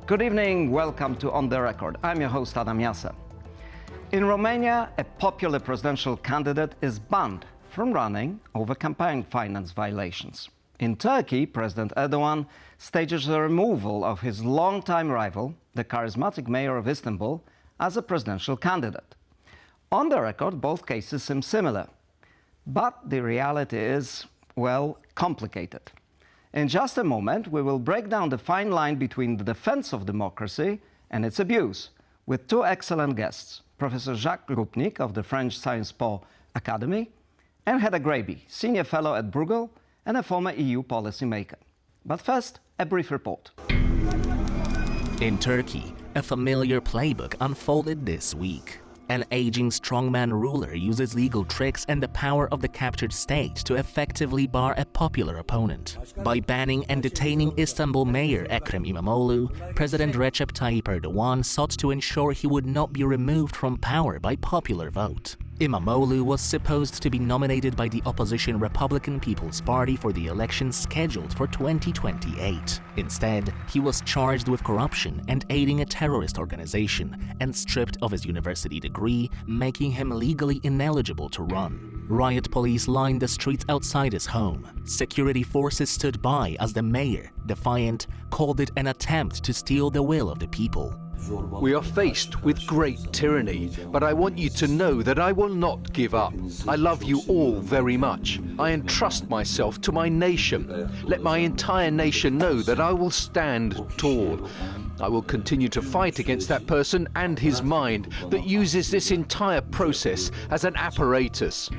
Good evening, welcome to On the Record. I'm your host, Adam Jasa. In Romania, a popular presidential candidate is banned from running over campaign finance violations. In Turkey, President Erdoğan stages the removal of his longtime rival, the charismatic mayor of Istanbul, as a presidential candidate. On the record, both cases seem similar. But the reality is, well, complicated. In just a moment, we will break down the fine line between the defense of democracy and its abuse with two excellent guests, Professor Jacques Rupnik of the French Sciences Po Academy and Hedda Grabbe, senior fellow at Bruegel and a former EU policymaker. But first, a brief report. In Turkey, a familiar playbook unfolded this week. An aging strongman ruler uses legal tricks and the power of the captured state to effectively bar a popular opponent. By banning and detaining Istanbul mayor Ekrem İmamoğlu, President Recep Tayyip Erdoğan sought to ensure he would not be removed from power by popular vote. İmamoğlu was supposed to be nominated by the opposition Republican People's Party for the election scheduled for 2028. Instead, he was charged with corruption and aiding a terrorist organization and stripped of his university degree, making him legally ineligible to run. Riot police lined the streets outside his home. Security forces stood by as the mayor, defiant, called it an attempt to steal the will of the people. We are faced with great tyranny, but I want you to know that I will not give up. I love you all very much. I entrust myself to my nation. Let my entire nation know that I will stand tall. I will continue to fight against that person and his mind that uses this entire process as an apparatus.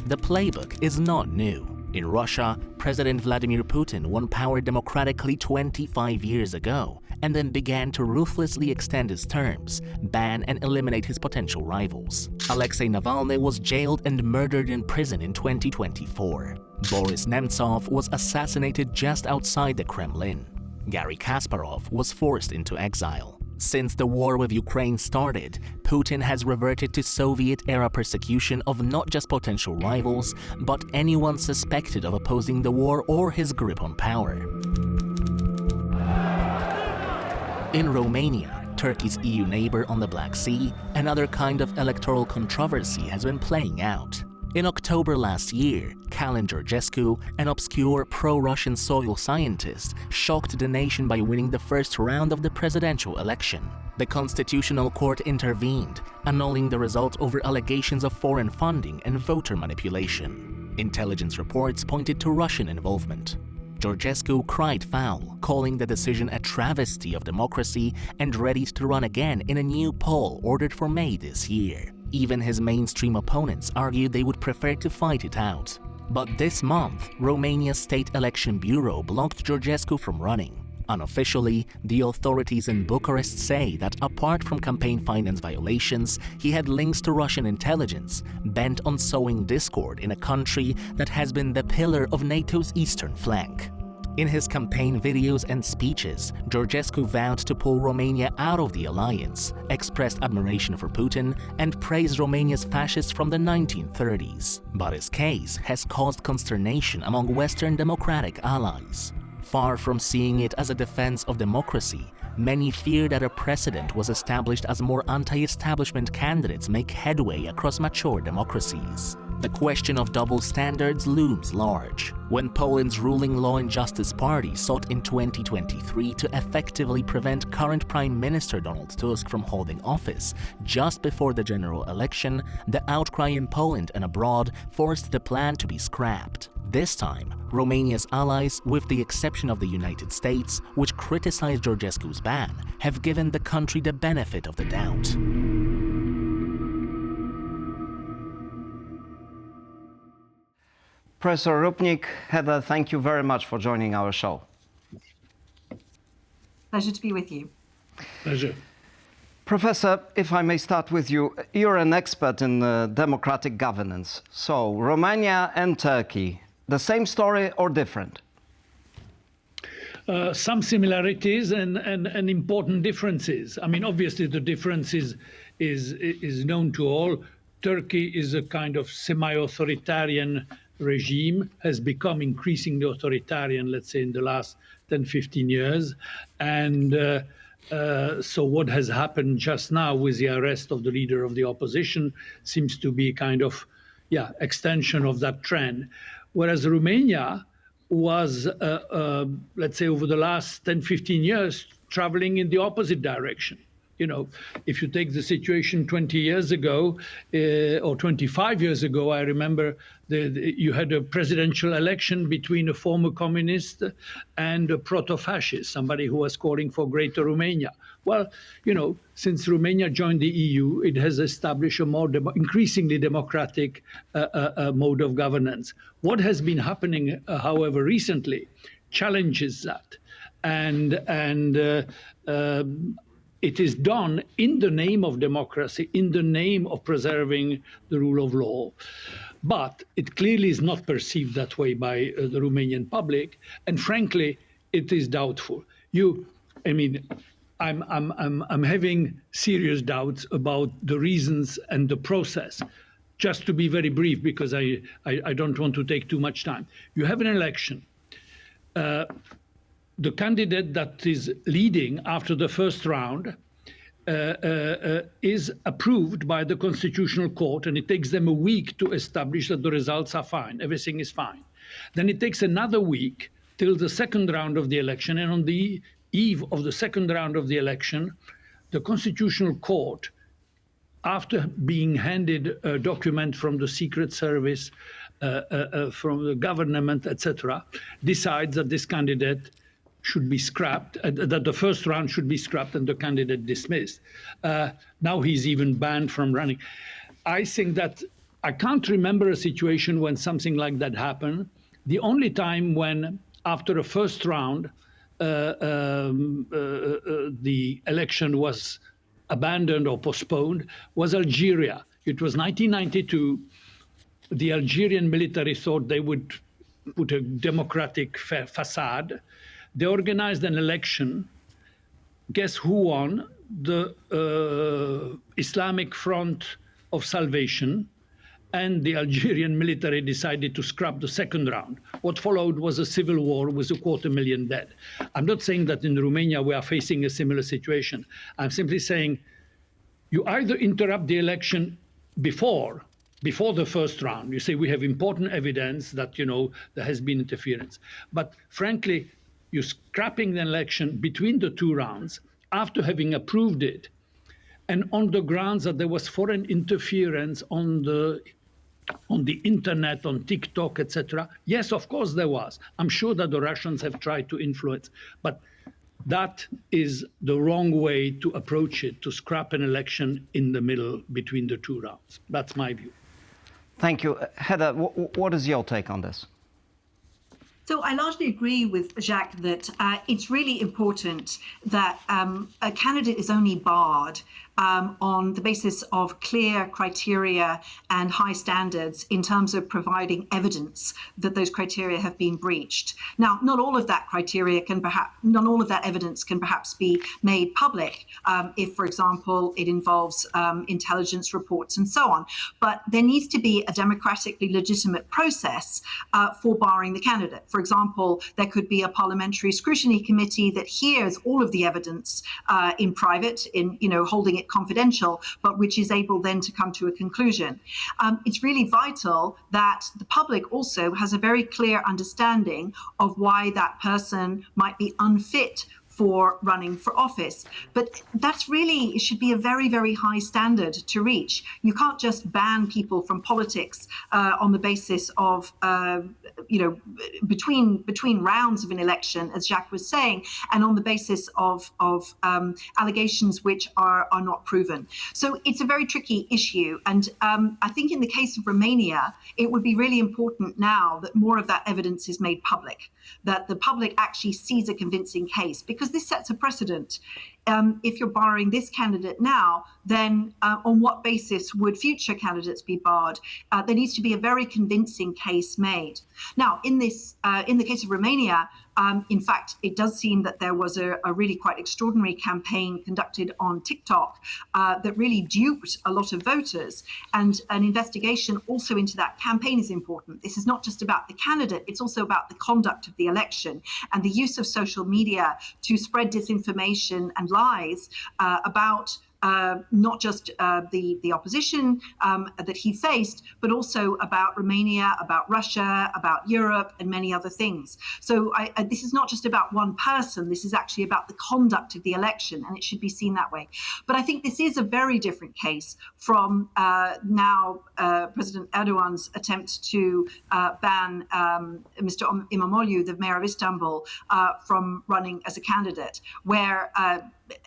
The playbook is not new. In Russia, President Vladimir Putin won power democratically 25 years ago and then began to ruthlessly extend his terms, ban and eliminate his potential rivals. Alexei Navalny was jailed and murdered in prison in 2024. Boris Nemtsov was assassinated just outside the Kremlin. Garry Kasparov was forced into exile. Since the war with Ukraine started, Putin has reverted to Soviet-era persecution of not just potential rivals, but anyone suspected of opposing the war or his grip on power. In Romania, Turkey's EU neighbor on the Black Sea, another kind of electoral controversy has been playing out. In October last year, Călin Georgescu, an obscure pro-Russian soil scientist, shocked the nation by winning the first round of the presidential election. The Constitutional Court intervened, annulling the result over allegations of foreign funding and voter manipulation. Intelligence reports pointed to Russian involvement. Georgescu cried foul, calling the decision a travesty of democracy and readied to run again in a new poll ordered for May this year. Even his mainstream opponents argued they would prefer to fight it out. But this month, Romania's State Election Bureau blocked Georgescu from running. Unofficially, the authorities in Bucharest say that apart from campaign finance violations, he had links to Russian intelligence, bent on sowing discord in a country that has been the pillar of NATO's eastern flank. In his campaign videos and speeches, Georgescu vowed to pull Romania out of the alliance, expressed admiration for Putin, and praised Romania's fascists from the 1930s. But his case has caused consternation among Western democratic allies. Far from seeing it as a defense of democracy, many fear that a precedent was established as more anti-establishment candidates make headway across mature democracies. The question of double standards looms large. When Poland's ruling Law and Justice Party sought in 2023 to effectively prevent current Prime Minister Donald Tusk from holding office just before the general election, the outcry in Poland and abroad forced the plan to be scrapped. This time, Romania's allies, with the exception of the United States, which criticized Georgescu's ban, have given the country the benefit of the doubt. Professor Rupnik, Hedda, thank you very much for joining our show. Pleasure to be with you. Pleasure. Professor, if I may start with you, you're an expert in democratic governance. So, Romania and Turkey, the same story or different? Some similarities and important differences. I mean, obviously the difference is known to all. Turkey is a kind of semi-authoritarian regime, has become increasingly authoritarian, let's say, in the last 10, 15 years. And So what has happened just now with the arrest of the leader of the opposition seems to be kind of, extension of that trend. Whereas Romania was, let's say, over the last 10, 15 years, traveling in the opposite direction. If you take the situation 20 years ago or 25 years ago, I remember you had a presidential election between a former communist and a proto-fascist, somebody who was calling for Greater Romania. Well, since Romania joined the EU, it has established a more increasingly democratic mode of governance. What has been happening, however, recently challenges that. And it is done in the name of democracy, in the name of preserving the rule of law. But it clearly is not perceived that way by the Romanian public. And frankly, it is doubtful. I'm having serious doubts about the reasons and the process. Just to be very brief, because I don't want to take too much time. You have an election. The candidate that is leading after the first round is approved by the Constitutional Court, and it takes them a week to establish that the results are fine, everything is fine. Then it takes another week till the second round of the election, and on the eve of the second round of the election, the Constitutional Court, after being handed a document from the Secret Service, from the government, etc., decides that this candidate should be scrapped, that the first round should be scrapped and the candidate dismissed. Now he's even banned from running. I think that I can't remember a situation when something like that happened. The only time when, after a first round, the election was abandoned or postponed was Algeria. It was 1992. The Algerian military thought they would put a democratic facade. They organized an election. Guess who won? The Islamic Front of Salvation, and the Algerian military decided to scrap the second round. What followed was a civil war with 250,000 dead. I'm not saying that in Romania we are facing a similar situation. I'm simply saying you either interrupt the election before the first round. You say we have important evidence that there has been interference. But frankly, you're scrapping the election between the two rounds after having approved it, and on the grounds that there was foreign interference on the internet, on TikTok, etc. Yes, of course there was. I'm sure that the Russians have tried to influence, but that is the wrong way to approach it, to scrap an election in the middle between the two rounds. That's my view. Thank you. Heather, what is your take on this? So I largely agree with Jacques that it's really important that a candidate is only barred on the basis of clear criteria and high standards in terms of providing evidence that those criteria have been breached. Now, not all of that evidence can perhaps be made public if, for example, it involves intelligence reports and so on. But there needs to be a democratically legitimate process for barring the candidate. For example, there could be a parliamentary scrutiny committee that hears all of the evidence in private, holding it confidential, but which is able then to come to a conclusion. It's really vital that the public also has a very clear understanding of why that person might be unfit for running for office. But that's really, it should be a very, very high standard to reach. You can't just ban people from politics on the basis of, between rounds of an election, as Jacques was saying, and on the basis of allegations which are not proven. So it's a very tricky issue. And I think in the case of Romania, it would be really important now that more of that evidence is made public, that the public actually sees a convincing case, because this sets a precedent. If you're barring this candidate now, then on what basis would future candidates be barred? There needs to be a very convincing case made. Now, in the case of Romania, in fact, it does seem that there was a really quite extraordinary campaign conducted on TikTok that really duped a lot of voters. And an investigation also into that campaign is important. This is not just about the candidate, it's also about the conduct of the election and the use of social media to spread disinformation and lies about not just the opposition that he faced, but also about Romania, about Russia, about Europe, and many other things. So this is not just about one person. This is actually about the conduct of the election, and it should be seen that way. But I think this is a very different case from now President Erdoğan's attempt to ban Mr. İmamoğlu, the mayor of Istanbul, from running as a candidate, where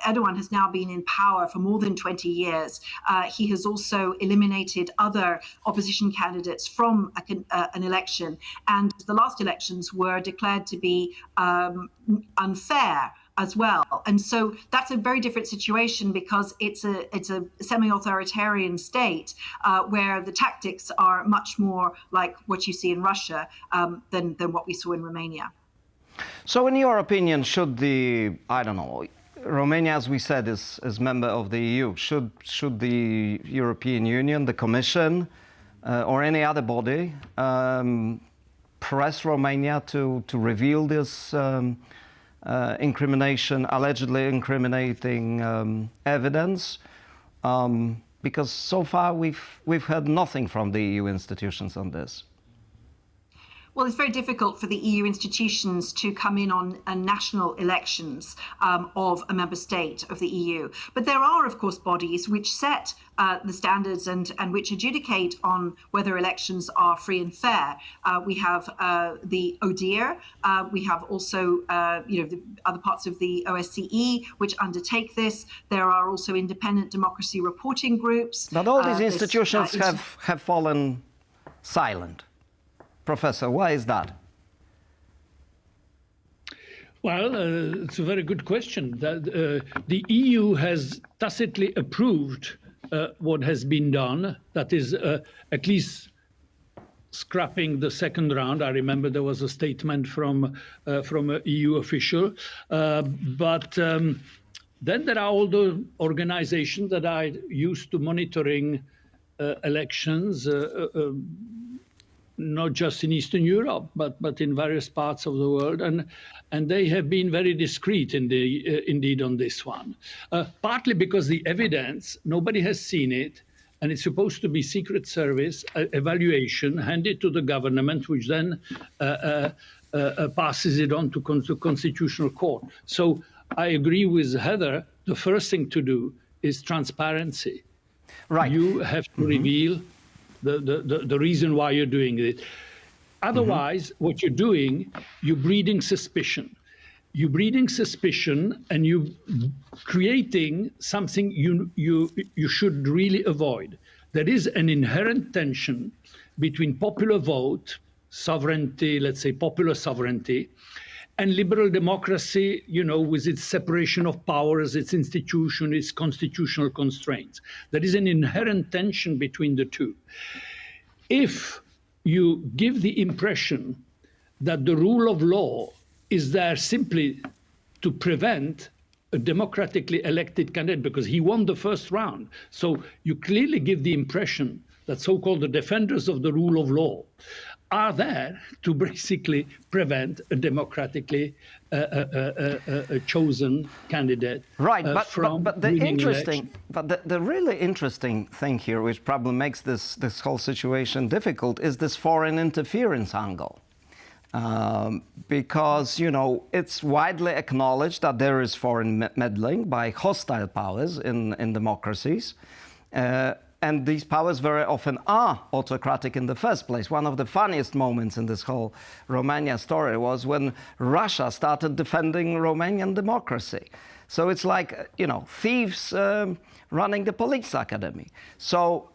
Erdoğan has now been in power for more than 20 years. He has also eliminated other opposition candidates from an election. And the last elections were declared to be unfair as well. And so that's a very different situation because it's a semi-authoritarian state where the tactics are much more like what you see in Russia than what we saw in Romania. So in your opinion, should Romania, as we said, is member of the EU. Should the European Union, the Commission, or any other body press Romania to reveal this allegedly incriminating evidence? Because so far we've heard nothing from the EU institutions on this. Well, it's very difficult for the EU institutions to come in on national elections of a member state of the EU. But there are, of course, bodies which set the standards and which adjudicate on whether elections are free and fair. We have the ODIHR. We have also, the other parts of the OSCE which undertake this. There are also independent democracy reporting groups. But all these institutions have fallen silent. Professor, why is that? Well, it's a very good question. The EU has tacitly approved what has been done. That is at least scrapping the second round. I remember there was a statement from an EU official. But then there are all the organizations that are used to monitoring elections, not just in Eastern Europe, but in various parts of the world, and they have been very discreet indeed on this one. Partly because the evidence, nobody has seen it, and it's supposed to be Secret Service evaluation handed to the government, which then passes it on to Constitutional Court. So I agree with Heather. The first thing to do is transparency. Right. You have to reveal the reason why you're doing it. Otherwise, what you're doing, you're breeding suspicion. You're breeding suspicion and you're creating something you should really avoid. There is an inherent tension between popular vote, sovereignty, let's say popular sovereignty, and liberal democracy, with its separation of powers, its institution, its constitutional constraints. There is an inherent tension between the two. If you give the impression that the rule of law is there simply to prevent a democratically elected candidate because he won the first round, so you clearly give the impression that so-called the defenders of the rule of law are there to basically prevent a democratically chosen candidate from winning election. But the really interesting thing here, which probably makes this whole situation difficult, is this foreign interference angle. Because, it's widely acknowledged that there is foreign meddling by hostile powers in democracies. And these powers very often are autocratic in the first place. One of the funniest moments in this whole Romania story was when Russia started defending Romanian democracy. So it's like, thieves running the police academy. So,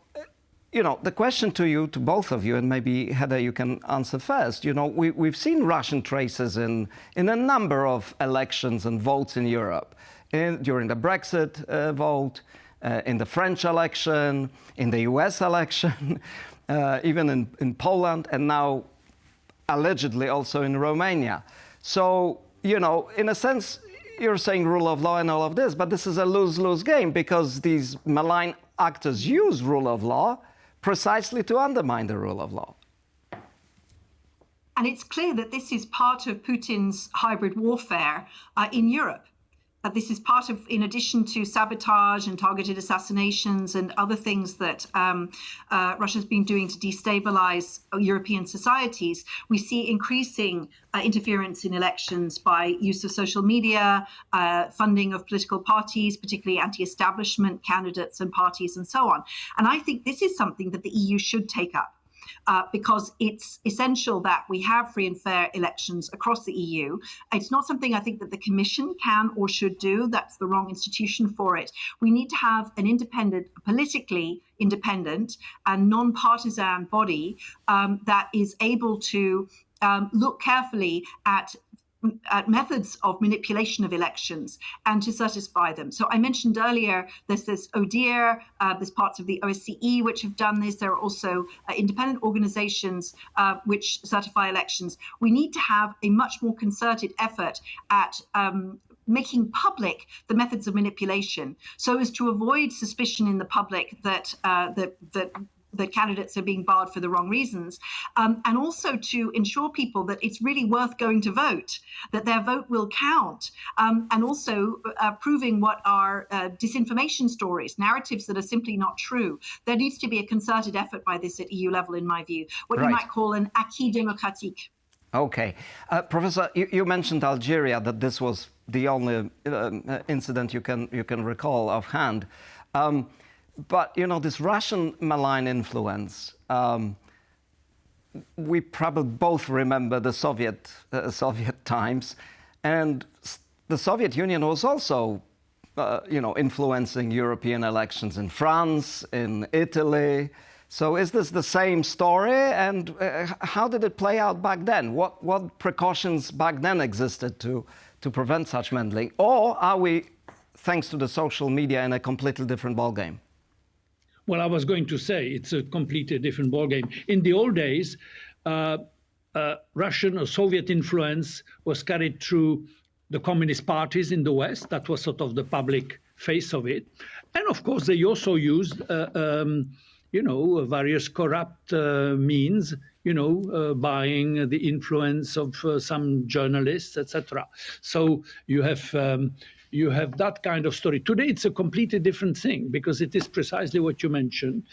the question to both of you, and maybe Heather, you can answer first. We've seen Russian traces in a number of elections and votes in Europe. During the Brexit vote, in the French election, in the US election, even in Poland, and now allegedly also in Romania. So, in a sense, you're saying rule of law and all of this, but this is a lose-lose game because these malign actors use rule of law precisely to undermine the rule of law. And it's clear that this is part of Putin's hybrid warfare in Europe. this is part of, in addition to sabotage and targeted assassinations and other things that Russia's been doing to destabilize European societies, we see increasing interference in elections by use of social media, funding of political parties, particularly anti-establishment candidates and parties and so on. And I think this is something that the EU should take up. Because it's essential that we have free and fair elections across the EU. It's not something I think that the Commission can or should do. That's the wrong institution for it. We need to have an independent, politically independent and non-partisan body that is able to look carefully at methods of manipulation of elections and to satisfy them. So I mentioned earlier there's this ODIHR, there's parts of the OSCE which have done this. There are also independent organizations which certify elections. We need to have a much more concerted effort at making public the methods of manipulation so as to avoid suspicion in the public that the candidates are being barred for the wrong reasons, and also to ensure people that it's really worth going to vote, that their vote will count, and also proving what are disinformation stories, narratives that are simply not true. There needs to be a concerted effort by this at EU level, in my view, what you might call an acquis démocratique. Okay. Professor, you mentioned Algeria, that this was the only incident you can recall offhand. But, you know, this Russian malign influence, we probably both remember the Soviet times, and the Soviet Union was also, influencing European elections in France, in Italy. So is this the same story? And how did it play out back then? What precautions back then existed to prevent such meddling? Or are we, thanks to the social media, in a completely different ballgame? Well, I was going to say it's a completely different ballgame. In the old days, Russian or Soviet influence was carried through the communist parties in the West. That was sort of the public face of it. And of course, they also used, various corrupt means, buying the influence of some journalists, etc. So you have that kind of story. Today, it's a completely different thing because it is precisely what you mentioned.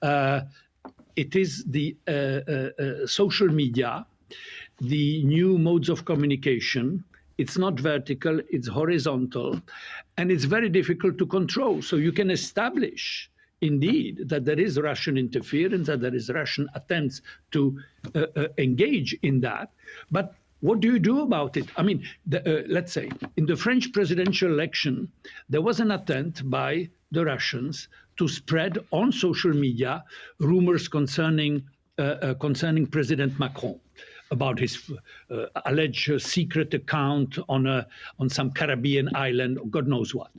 It is the social media, the new modes of communication. It's not vertical, it's horizontal, and it's very difficult to control. So you can establish, indeed, that there is Russian interference, that there is Russian attempts to engage in that. But what do you do about it? I mean, let's say in the French presidential election, there was an attempt by the Russians to spread on social media rumors concerning President Macron, about his alleged secret account on some Caribbean island, or God knows what.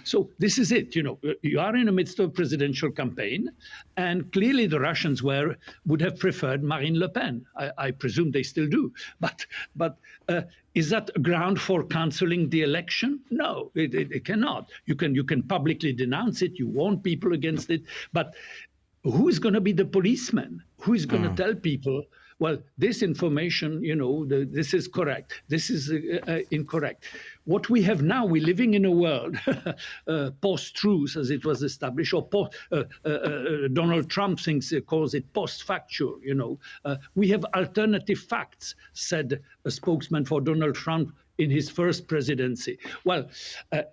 So this is it. You are in the midst of a presidential campaign, and clearly the Russians would have preferred Marine Le Pen. I presume they still do. But is that a ground for cancelling the election? No, it cannot. You can publicly denounce it. You warn people against it. But who is going to be the policeman? Who is going to tell people, well, this information, this is correct, this is incorrect? What we have now, we're living in a world, post-truth, as it was established, or Donald Trump calls it post-factual, We have alternative facts, said a spokesman for Donald Trump in his first presidency. Well,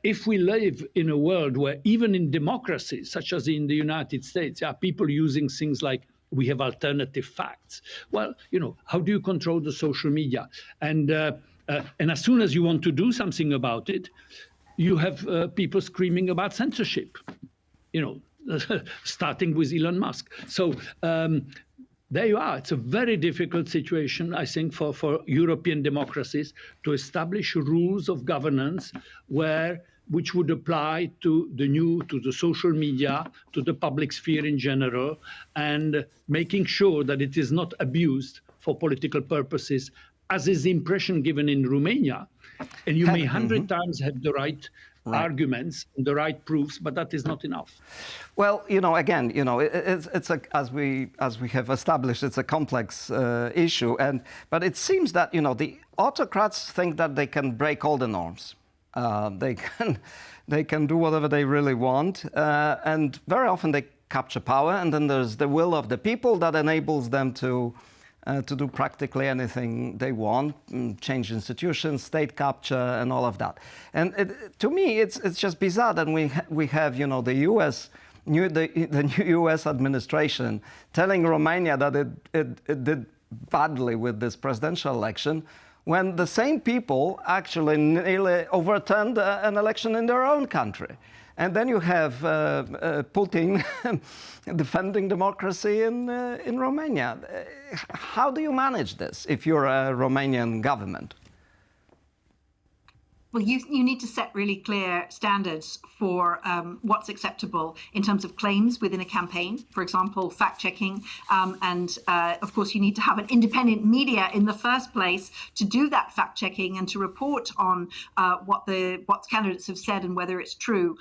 if we live in a world where even in democracies, such as in the United States, there are people using things like we have alternative facts. Well, how do you control the social media? And as soon as you want to do something about it, you have people screaming about censorship, starting with Elon Musk. So there you are. It's a very difficult situation, I think, for European democracies to establish rules of governance which would apply to the social media, to the public sphere in general, and making sure that it is not abused for political purposes, as is the impression given in Romania. And you may 100 times have the right arguments, the right proofs, but that is not enough. Well, again, it's as we have established, it's a complex issue, but it seems that the autocrats think that they can break all the norms. They can do whatever they really want, and very often they capture power. And then there's the will of the people that enables them to do practically anything they want, change institutions, state capture, and all of that. And to me, it's just bizarre that we have the U.S. The new U.S. administration telling Romania that it did badly with this presidential election, when the same people actually nearly overturned an election in their own country. And then you have Putin defending democracy in Romania. How do you manage this if you're a Romanian government? Well, you need to set really clear standards for what's acceptable in terms of claims within a campaign, for example, fact-checking. And of course, you need to have an independent media in the first place to do that fact-checking and to report on what candidates have said and whether it's true.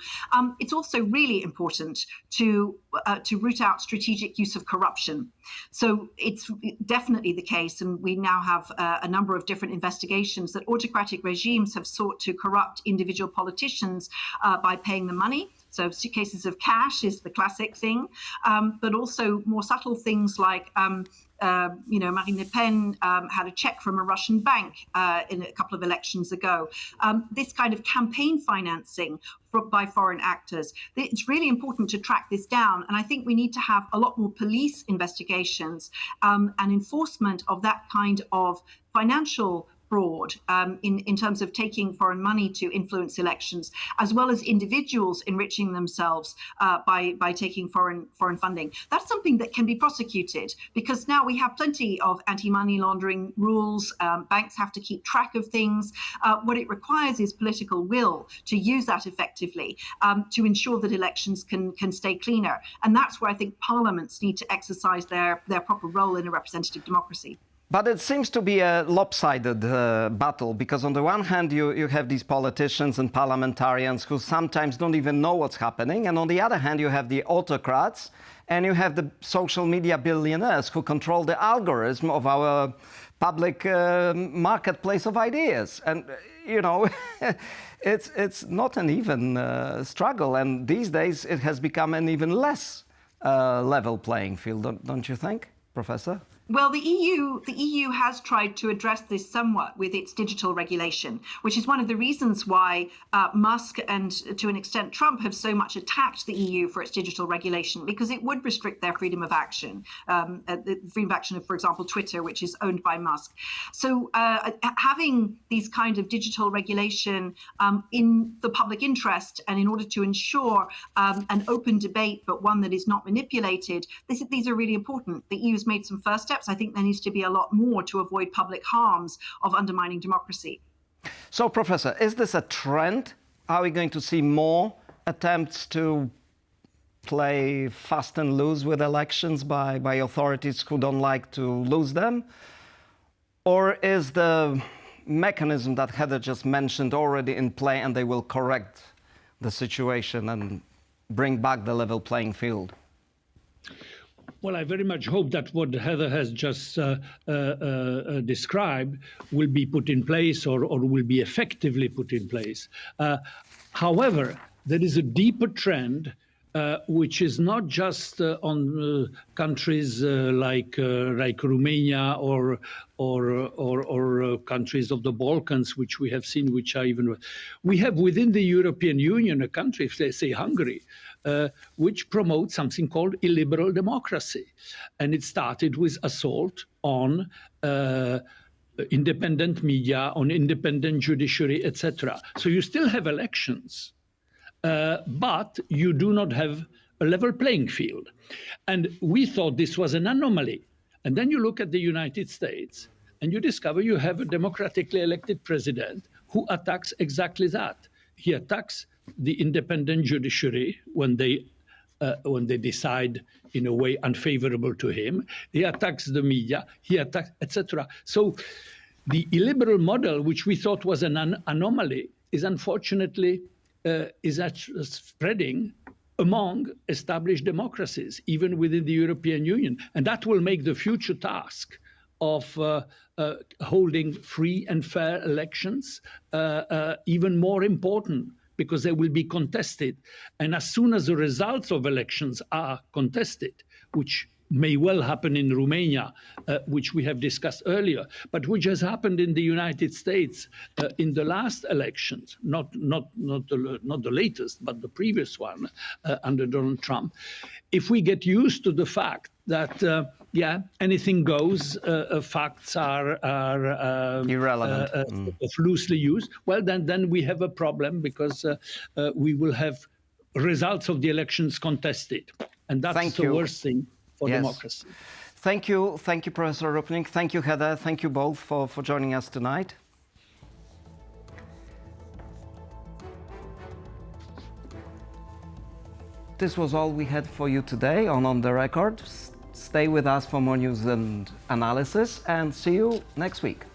It's also really important to root out strategic use of corruption. So it's definitely the case, and we now have a number of different investigations that autocratic regimes have sought to corrupt individual politicians by paying them money. So cases of cash is the classic thing, but also more subtle things like Marine Le Pen had a check from a Russian bank in a couple of elections ago. This kind of campaign financing by foreign actors. It's really important to track this down. And I think we need to have a lot more police investigations and enforcement of that kind of financial fraud in terms of taking foreign money to influence elections, as well as individuals enriching themselves by taking foreign funding. That's something that can be prosecuted, because now we have plenty of anti-money laundering rules. Banks have to keep track of things. What it requires is political will to use that effectively to ensure that elections can stay cleaner. And that's where I think parliaments need to exercise their proper role in a representative democracy. But it seems to be a lopsided battle, because on the one hand, you have these politicians and parliamentarians who sometimes don't even know what's happening. And on the other hand, you have the autocrats and you have the social media billionaires who control the algorithm of our public marketplace of ideas. And, it's not an even struggle. And these days, it has become an even less level playing field, don't you think, Professor? Well, the EU has tried to address this somewhat with its digital regulation, which is one of the reasons why Musk and, to an extent, Trump have so much attacked the EU for its digital regulation, because it would restrict their freedom of action, the freedom of action of, for example, Twitter, which is owned by Musk. So having these kind of digital regulation in the public interest, and in order to ensure an open debate, but one that is not manipulated, these are really important. The EU has made some first steps. I think there needs to be a lot more to avoid public harms of undermining democracy. So, Professor, is this a trend? Are we going to see more attempts to play fast and loose with elections by authorities who don't like to lose them? Or is the mechanism that Heather just mentioned already in play, and they will correct the situation and bring back the level playing field? Well, I very much hope that what Heather has just described will be put in place, or will be effectively put in place. However, there is a deeper trend which is not just on countries like Romania or countries of the Balkans, which we have seen, which are even. We have within the European Union a country, say Hungary, which promotes something called illiberal democracy. And it started with assault on independent media, on independent judiciary, etc. So you still have elections, but you do not have a level playing field. And we thought this was an anomaly. And then you look at the United States and you discover you have a democratically elected president who attacks exactly that. He attacks the independent judiciary when they decide in a way unfavorable to him. He attacks the media, he attacks, etc. So the illiberal model, which we thought was an anomaly, is unfortunately spreading among established democracies, even within the European Union. And that will make the future task of holding free and fair elections even more important, because they will be contested. And as soon as the results of elections are contested, which may well happen in Romania, which we have discussed earlier, but which has happened in the United States in the last elections, not the latest, but the previous one under Donald Trump. If we get used to the fact that anything goes, facts are irrelevant, loosely used, well, then we have a problem, because we will have results of the elections contested, and that's the worst thing for democracy. Thank you, Professor Rupnik. Thank you, Heather. Thank you both for joining us tonight. This was all we had for you today on the Record. Stay with us for more news and analysis, and see you next week.